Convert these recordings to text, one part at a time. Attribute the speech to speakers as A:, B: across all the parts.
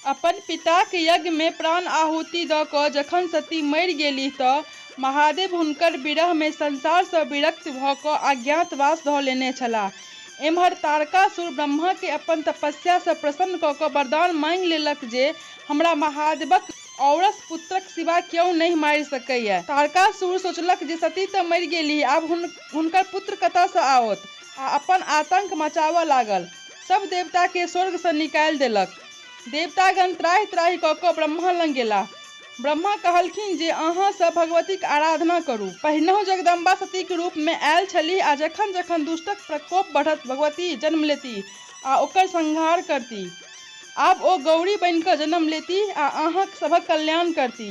A: अपन पिताक यज्ञ में प्राण आहुति दऽ कऽ जखन सती मरि गेलीह तऽ महादेव हुनकर विरह में संसार सँ विरक्त भऽ कऽ अज्ञातवास धऽ लेने छलाह। एम्हर तारकासुर ब्रह्मा के अपन तपस्या सँ प्रसन्न कऽ कऽ वरदान मांगि लेलक जे हमरा महादेवक औरस पुत्रक सिवा केओ नहि मारि सकैए। तारकासुर सोचलक जे सती तऽ मरि गेलीह, आब हुनकर पुत्र कतऽ सँ आओत, आ अपन आतंक मचाबऽ लागल। सब देवता के स्वर्ग सँ निकालि देलक। देवतागण त्राहि त्राहि कऽ कऽ ब्रह्मा लग गेलाह। ब्रह्मा कहलखिन जे अहाँ सब भगवतीक आराधना करू। पहिनहु जगदम्बा सतीक रूप में आयल छलीह आ जखन जखन दुष्टक प्रकोप बढ़त भगवती जन्म लेती आ ओकर संहार करती। आब ओ गौरी बनि कऽ जन्म लेती आ अहाँ सभक कल्याण करती।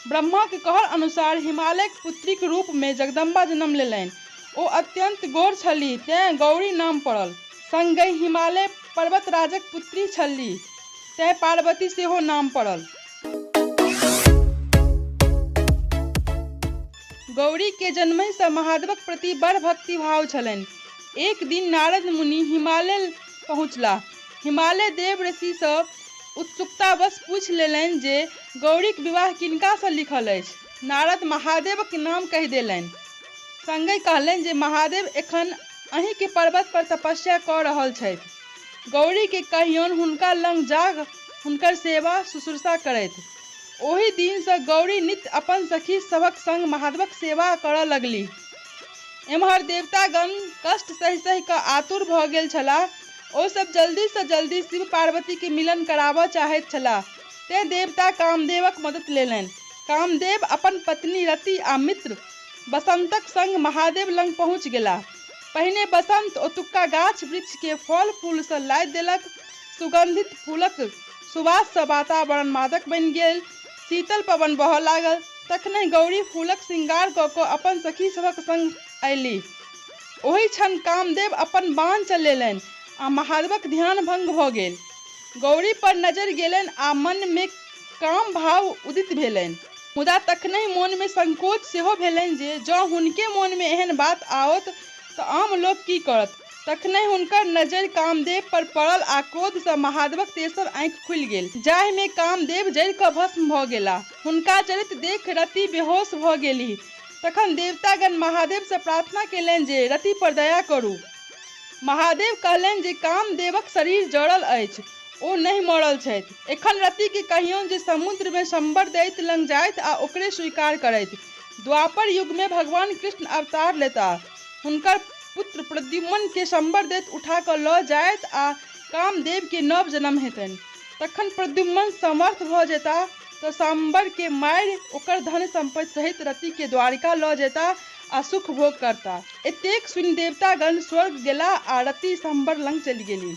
A: ब्रह्मा के कहल अनुसार हिमालयक पुत्रीक रूप में जगदम्बा जन्म लेलनि। ओ अत्यंत गोर छलीह, तें गौरी नाम पड़ल। संगहि हिमालय पर्वतराजक पुत्री छलीह, तें पार्वती सेहो नाम पड़ल। गौरी के जन्महि सँ महादेवक प्रति बड़ भक्ति भाव छलनि। एक दिन नारद मुनि हिमालय पहुँचलाह। हिमालय देव ऋषि सँ उत्सुकतावश पूछि लेलनि जे गौरीक विवाह किनका सँ लिखल अछि। नारद महादेवक नाम कहि देलनि। संगहि कहलनि जे महादेव एखन अहीं के पर्वत पर तपस्या कऽ रहल छथि। गौरी के कहियौन हुनका लग जा हुनकर सेवा शुश्रूषा करथि। ओहि दिन सँ गौरी नित्य अपन सखी सभक संग महादेवक सेवा करऽ लगलीह। एम्हर देवतागण कष्ट सहि सहि कऽ आतुर भऽ गेल छलाह। ओ सब जल्दी सँ जल्दी शिव पार्वती के मिलन कराबऽ चाहैत छलाह। तें देवता कामदेवक मदद लेलनि। कामदेव अपन पत्नी रति आ मित्र बसंतक संग महादेव लग पहुँच गेलाह। पहिने बसंत ओतुका गाछ वृक्ष के फल फूल सँ लादि देलक। सुगंधित फूलक सुवास सँ वातावरण मादक बनि गेल। शीतल पवन बहऽ लागल। तखनहि गौरी फूलक श्रृंगार कऽ कऽ अपन सखी सभक संग अयलीह। ओहि क्षण कामदेव अपन बाण चलेलनि आ महादेवक ध्यान भंग भऽ गेल। गौरी पर नजरि गेलनि आ मन में काम भाव उदित भेलनि। मुदा तखनहि मोन में संकोच सेहो भेलनि जे जँ हुनके मोन में एहन बात आओत तऽ आम लोक की करत। तखनहि हुनकर नजरि कामदेव पर पड़ल आ क्रोध सँ महादेवक तेसर आँखि खुलि गेल, जाहि में कामदेव जरि कऽ भस्म भऽ गेलाह। हुनका जरैत देख रति बेहोश भऽ गेलीह। तखन देवतागण महादेव सँ प्रार्थना केलनि जे रति पर दया करू। महादेव कहलनि जे कामदेवक शरीर जड़ल अछि, ओ नहि मरल छथि। एखन रति के कहियौन जे समुद्र में शंबर दैत्य लग जाइत आ ओकरे स्वीकार करथि। द्वापर युग में भगवान कृष्ण अवतार लेताह। हुनकर पुत्र प्रद्युम्न के शंबर दैत्य उठा कऽ लऽ जायत आ कामदेव के नव जन्म हेतनि। तखन प्रद्युम्न समर्थ भऽ जेताह तऽ शंबर के मारि ओकर धन संपत्ति सहित रति के द्वारिका लऽ जेताह आ सुख भोग करताह। एतेक सुनि देवतागण स्वर्ग गेलाह आ रति शंबर लग चलि गेलीह।